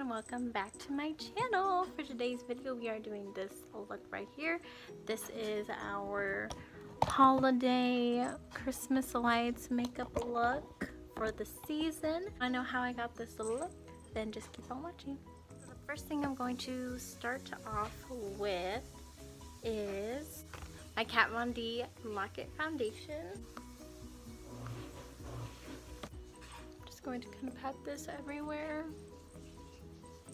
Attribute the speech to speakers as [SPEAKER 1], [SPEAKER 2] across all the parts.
[SPEAKER 1] and welcome back to my channel. For today's video we are doing this look right here. This is our holiday Christmas lights makeup look for the season. I know how I got this look, then just keep on watching. So the first thing I'm going to start off with is my Kat Von D Lock It foundation. Going to kind of pat this everywhere.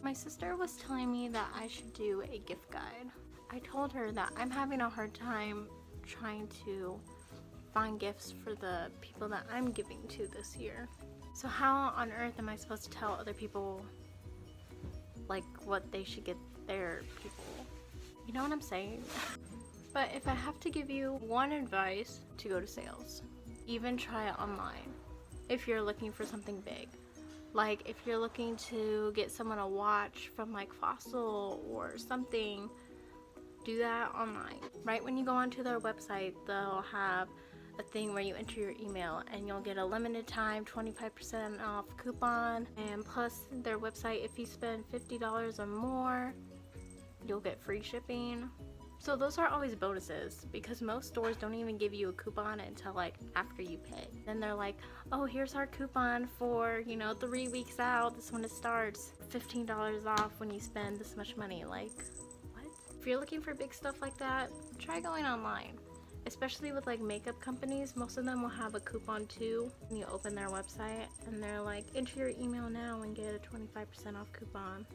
[SPEAKER 1] My sister was telling me that I should do a gift guide. I told her that I'm having a hard time trying to find gifts for the people that I'm giving to this year. So how on earth am I supposed to tell other people like what they should get their people? You know what I'm saying? But if I have to give you one advice, to go to sales. Even try it online. If you're looking for something big, like if you're looking to get someone a watch from like Fossil or something, do that online. Right when you go onto their website, they'll have a thing where you enter your email and you'll get a limited time 25% off coupon, and plus their website, if you spend $50 or more, you'll get free shipping. So those are always bonuses, because most stores don't even give you a coupon until like after you pay. Then they're like, oh, here's our coupon for, you know, 3 weeks out. This when it starts. $15 off when you spend this much money. Like, what? If you're looking for big stuff like that, try going online. Especially with like makeup companies, most of them will have a coupon too. When you open their website and they're like, enter your email now and get a 25% off coupon.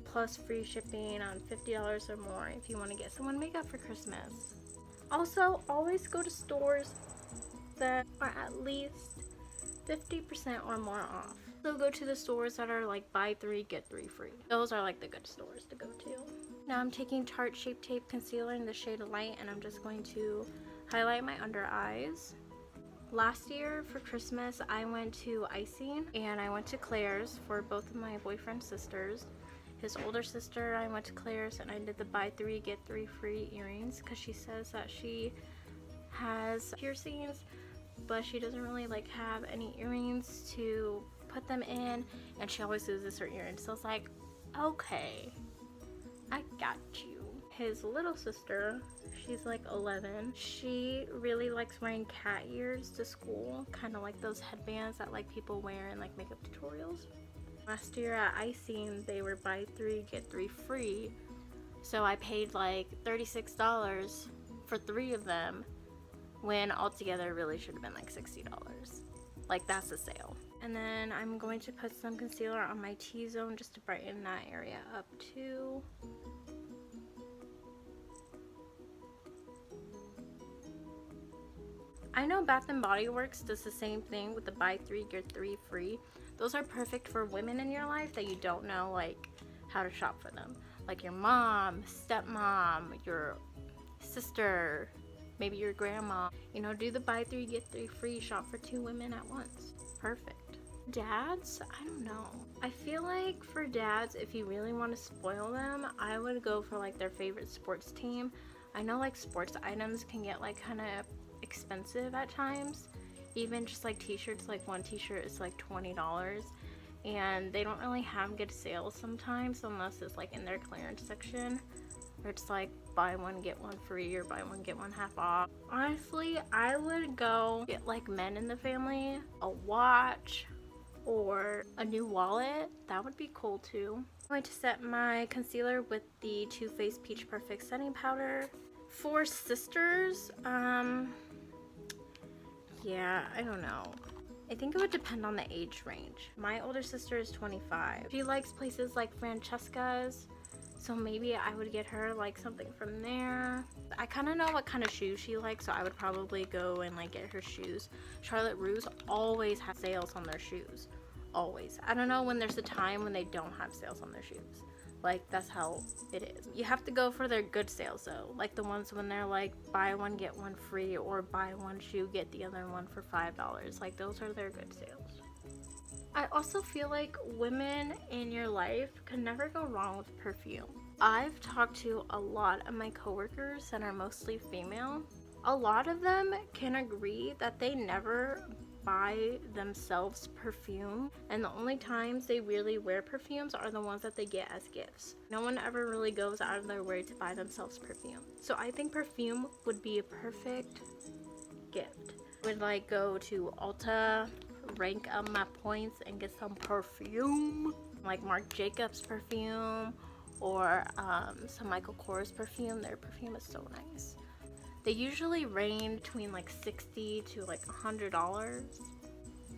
[SPEAKER 1] Plus free shipping on $50 or more if you want to get someone makeup for Christmas. Also, always go to stores that are at least 50% or more off. So go to the stores that are like buy 3 get 3 free. Those are like the good stores to go to. Now I'm taking Tarte Shape Tape concealer in the shade of Light, and I'm just going to highlight my under eyes. Last year for Christmas I went to Icing and I went to Claire's for both of my boyfriend's sisters. His older sister, I went to Claire's and I did the buy 3 get 3 free earrings, because she says that she has piercings but she doesn't really like have any earrings to put them in, and she always loses her earrings. So I was like, okay, I got you. His little sister, she's like 11. She really likes wearing cat ears to school, kind of like those headbands that like people wear in like makeup tutorials. Last year at Icing, they were buy 3 get 3 free, so I paid like $36 for 3 of them, when altogether it really should have been like $60. Like, that's a sale. And then I'm going to put some concealer on my T-zone just to brighten that area up too. I know Bath & Body Works does the same thing with the buy 3 get 3 free. Those are perfect for women in your life that you don't know like how to shop for them. Like your mom, stepmom, your sister, maybe your grandma. You know, do the buy 3 get 3 free, shop for 2 women at once. Perfect. Dads, I don't know. I feel like for dads, if you really want to spoil them, I would go for like their favorite sports team. I know like sports items can get like kind of expensive at times. Even just like t-shirts, like one t-shirt is like $20, and they don't really have good sales sometimes unless it's like in their clearance section, or it's like buy one get one free or buy one get one half off. Honestly, I would go get like men in the family a watch or a new wallet. That would be cool too. I'm going to set my concealer with the Too Faced Peach Perfect setting powder. For sisters, yeah, I don't know. I think it would depend on the age range. My older sister is 25. She likes places like Francesca's, so maybe I would get her like something from there. I kind of know what kind of shoes she likes, so I would probably go and like get her shoes. Charlotte Russe always has sales on their shoes. Always. I don't know when there's a time when they don't have sales on their shoes. Like, that's how it is. You have to go for their good sales though, like the ones when they're like buy one get one free, or buy one shoe get the other one for $5. Like, those are their good sales. I also feel like women in your life can never go wrong with perfume. I've talked to a lot of my coworkers that are mostly female. A lot of them can agree that they never buy themselves perfume, and the only times they really wear perfumes are the ones that they get as gifts. No one ever really goes out of their way to buy themselves perfume. So I think perfume would be a perfect gift. Would like go to Ulta, rank up my points, and get some perfume, like Marc Jacobs perfume, or some Michael Kors perfume. Their perfume is so nice. They usually range between like $60 to like $100,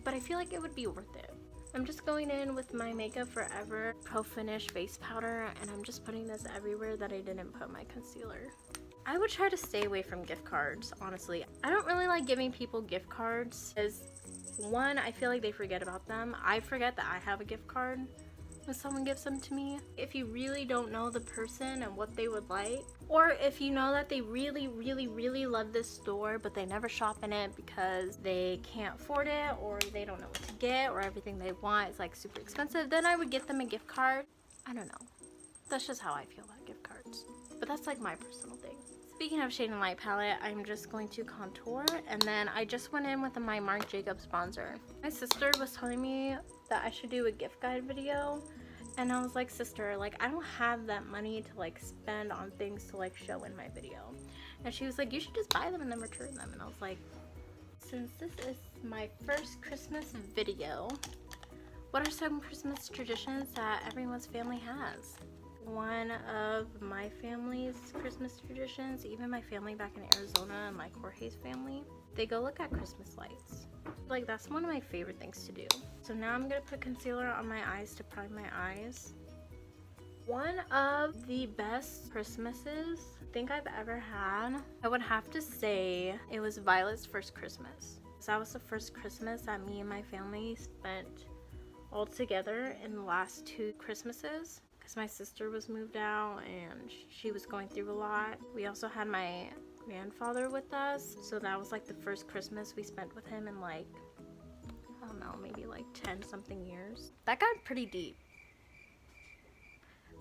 [SPEAKER 1] but I feel like it would be worth it. I'm just going in with my Makeup Forever Pro Finish face powder, and I'm just putting this everywhere that I didn't put my concealer. I would try to stay away from gift cards, honestly. I don't really like giving people gift cards because, one, I feel like they forget about them. I forget that I have a gift card when someone gives them to me. If you really don't know the person and what they would like, or if you know that they really love this store but they never shop in it because they can't afford it, or they don't know what to get, or everything they want is like super expensive, then I would get them a gift card. I don't know. That's just how I feel about gift cards. But that's like my personal thing. Speaking of Shade and Light palette, I'm just going to contour, and then I just went in with my Marc Jacobs bronzer. My sister was telling me that I should do a gift guide video, and I was like, sister, like I don't have that money to like spend on things to like show in my video. And she was like, you should just buy them and then return them. And I was like, since this is my first Christmas video, what are some Christmas traditions that everyone's family has? One of my family's Christmas traditions, even my family back in Arizona and like Jorge's family, they go look at Christmas lights. Like that's one of my favorite things to do. So now I'm gonna put concealer on my eyes to prime my eyes. One of the best Christmases I think I've ever had, I would have to say it was Violet's first Christmas. That was the first Christmas that me and my family spent all together in the last 2 Christmases. Because my sister was moved out and she was going through a lot. We also had my grandfather with us, so that was like the first Christmas we spent with him in like, I don't know, maybe like 10 something years. That got pretty deep.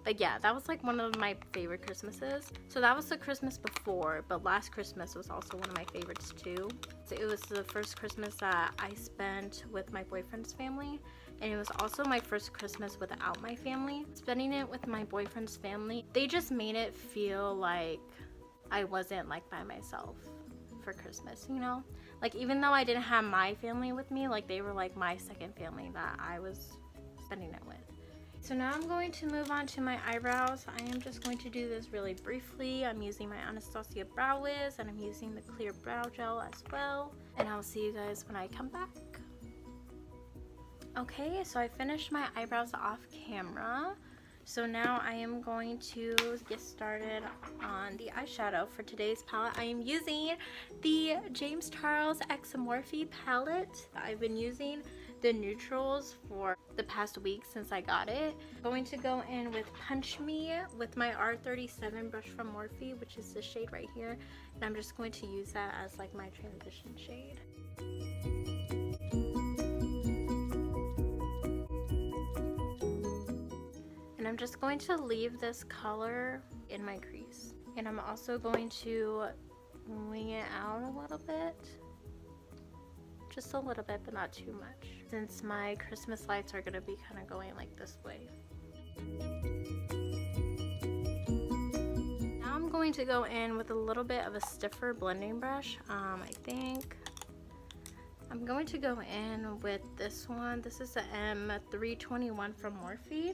[SPEAKER 1] But yeah, that was like one of my favorite Christmases. So that was the Christmas before, but last Christmas was also one of my favorites too. So it was the first Christmas that I spent with my boyfriend's family, and it was also my first Christmas without my family. Spending it with my boyfriend's family, they just made it feel like I wasn't like by myself for Christmas, you know? Like even though I didn't have my family with me, like they were like my second family that I was spending it with. So now I'm going to move on to my eyebrows. I am just going to do this really briefly. I'm using my Anastasia Brow Wiz, and I'm using the clear brow gel as well. And I'll see you guys when I come back. Okay, so I finished my eyebrows off camera. So now I am going to get started on the eyeshadow for today's palette. I am using the James Charles X Morphe palette. I've been using the neutrals for the past week since I got it. I'm going to go in with Punch Me with my R37 brush from Morphe, which is this shade right here. And I'm just going to use that as like my transition shade. And I'm just going to leave this color in my crease. And I'm also going to wing it out a little bit. Just a little bit, but not too much. Since my Christmas lights are going to be kind of going like this way. Now I'm going to go in with a little bit of a stiffer blending brush. I think I'm going to go in with this one. This is the M321 from Morphe.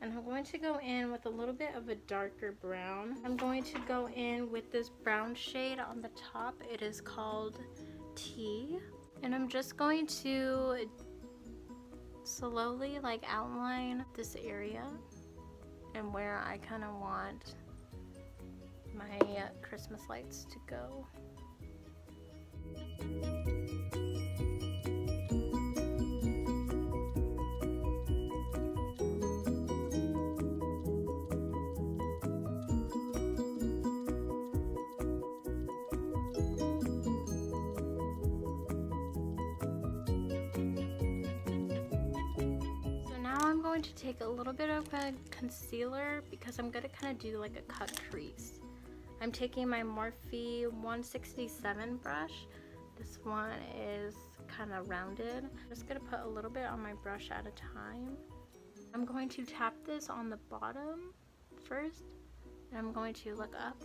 [SPEAKER 1] And I'm going to go in with a little bit of a darker brown. I'm going to go in with this brown shade on the top. It is called Tea. And I'm just going to slowly like outline this area and where I kind of want my Christmas lights to go. I'm going to take a little bit of a concealer because I'm going to kind of do like a cut crease. I'm taking my Morphe 167 brush. This one is kind of rounded. I'm just gonna put a little bit on my brush at a time. I'm going to tap this on the bottom first, and I'm going to look up.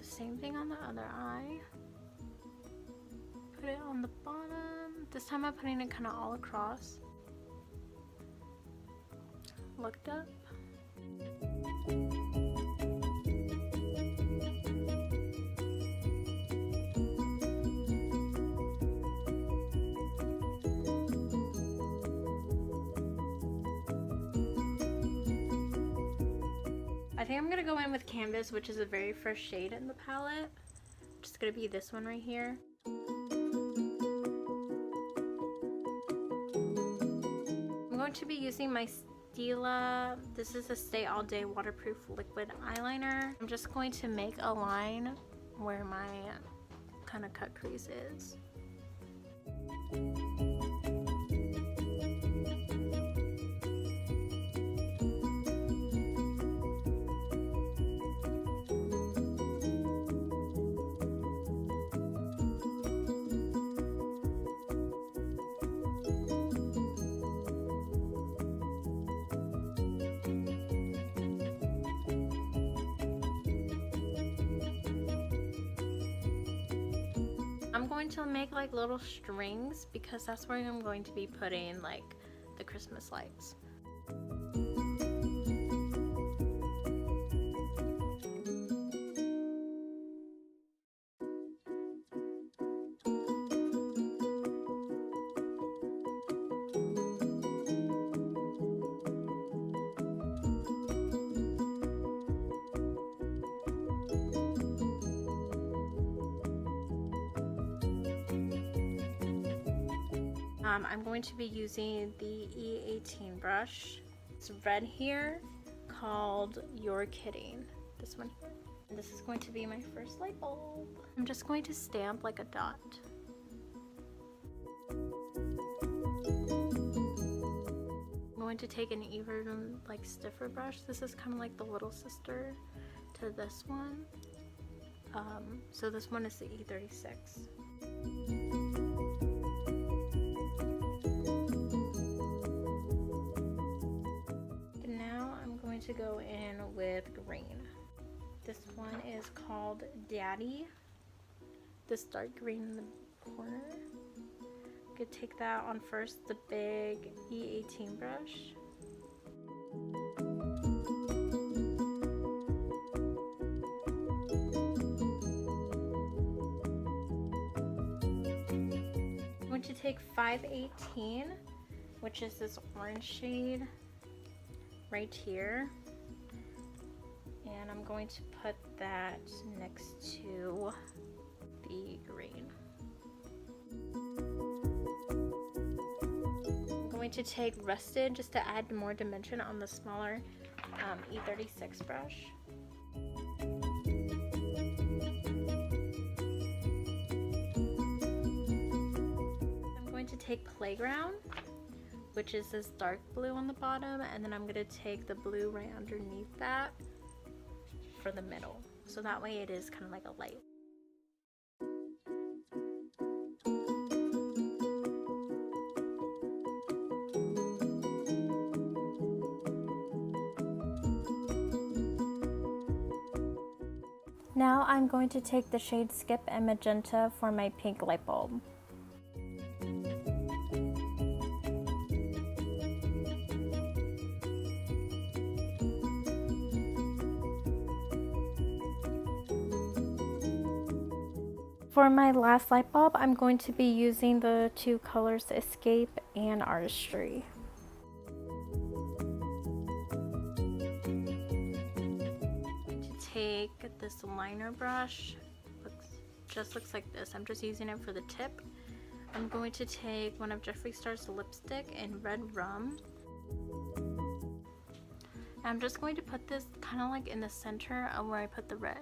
[SPEAKER 1] Same thing on the other eye. Put it on the bottom. This time I'm putting it kind of all across. Looked up. I think I'm gonna go in with Canvas, which is the very first shade in the palette. Just gonna be this one right here. I'm going to be using my Stila. This is a Stay All Day waterproof liquid eyeliner. I'm just going to make a line where my kind of cut crease is. I'm going to make like little strings because that's where I'm going to be putting like the Christmas lights. I'm going to be using the E18 brush. It's red here, called You're Kidding. This one here. And this is going to be my first light bulb. I'm just going to stamp like a dot. I'm going to take an even like stiffer brush. This is kind of like the little sister to this one. So this one is the E36. To go in with green. This one is called Daddy. This dark green in the corner. I could take that on first, the big E18 brush. I'm going to take 518, which is this orange shade right here, and I'm going to put that next to the green. I'm going to take Rusted just to add more dimension on the smaller E36 brush. I'm going to take Playground, which is this dark blue on the bottom, and then I'm going to take the blue right underneath that for the middle, so that way it is kind of like a light. Now I'm going to take the shade Skip and Magenta for my pink light bulb. For my last light bulb, I'm going to be using the two colors Escape and Artistry. I'm going to take this liner brush. Just looks like this. I'm just using it for the tip. I'm going to take one of Jeffree Star's lipstick in Redrum. I'm just going to put this kind of like in the center of where I put the red.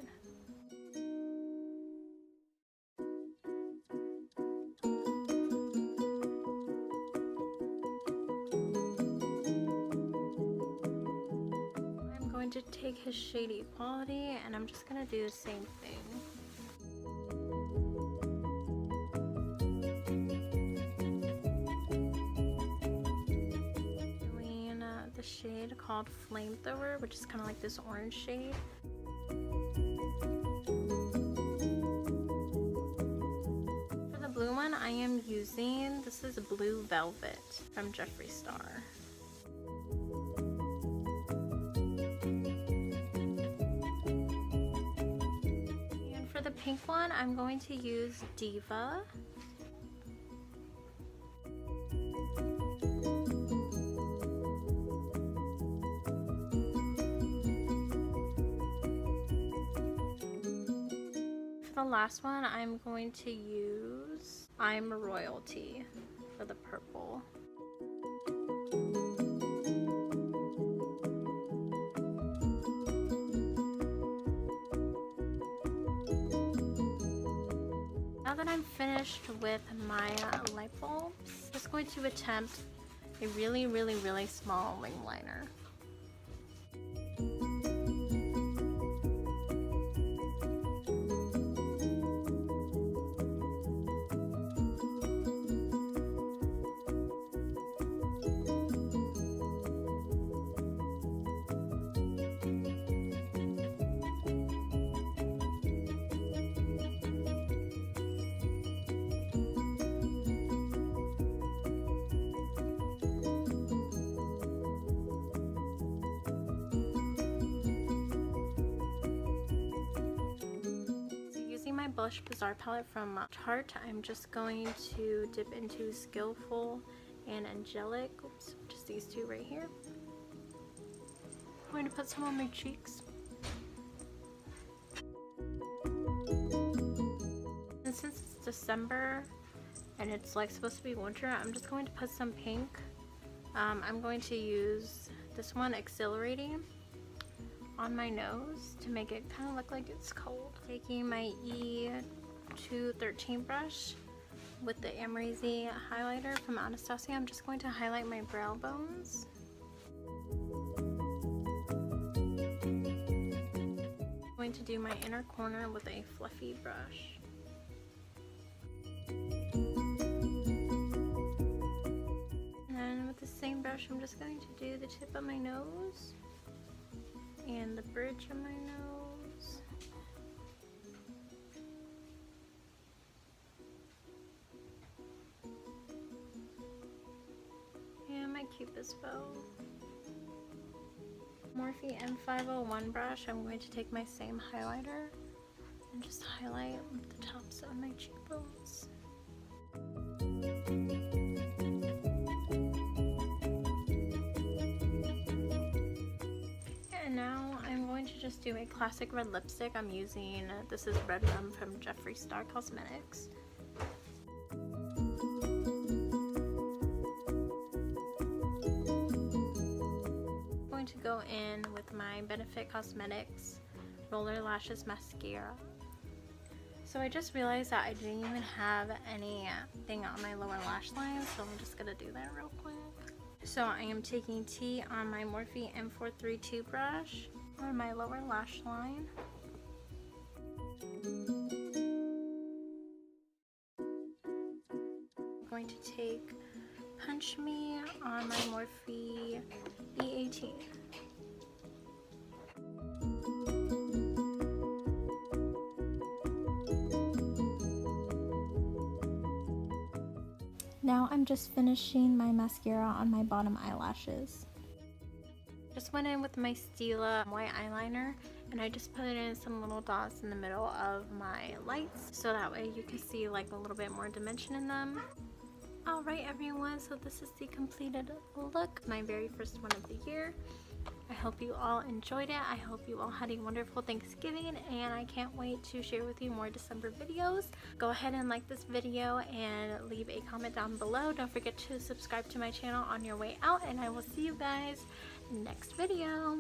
[SPEAKER 1] I'm going to take his shade Equality and I'm just going to do the same thing. The shade called Flamethrower, which is kind of like this orange shade. For the blue one, I am using, this is Blue Velvet from Jeffree Star. And for the pink one, I'm going to use Diva. The last one, I'm going to use I'm Royalty for the purple. Now that I'm finished with my light bulbs, I'm just going to attempt a really small wing liner. Blush Bazaar palette from Tarte, I'm just going to dip into Skillful and Angelic. Oops, just these two right here. I'm going to put some on my cheeks. And since it's December and it's like supposed to be winter, I'm just going to put some pink. I'm going to use this one, Exhilarating, on my nose to make it kind of look like it's cold. Taking my E213 brush with the Amrezy highlighter from Anastasia, I'm just going to highlight my brow bones. I'm going to do my inner corner with a fluffy brush. And then with the same brush, I'm just going to do the tip of my nose and the bridge of my nose. And my Cupid's bow. Morphe M501 brush, I'm going to take my same highlighter and just highlight the tops of my cheekbones. Now I'm going to just do a classic red lipstick. I'm using, this is Redrum from Jeffree Star Cosmetics. I'm going to go in with my Benefit Cosmetics Roller Lashes Mascara. So I just realized that I didn't even have anything on my lower lash line, so I'm just going to do that real quick. So I am taking tea on my Morphe M432 brush on my lower lash line. I'm going to take Punch Me on my Morphe E18. Now I'm just finishing my mascara on my bottom eyelashes. Just went in with my Stila white eyeliner and I just put in some little dots in the middle of my lights so that way you can see like a little bit more dimension in them. Alright everyone, so this is the completed look, my very first one of the year. I hope you all enjoyed it. I hope you all had a wonderful Thanksgiving and I can't wait to share with you more December videos. Go ahead and like this video and leave a comment down below. Don't forget to subscribe to my channel on your way out and I will see you guys next video.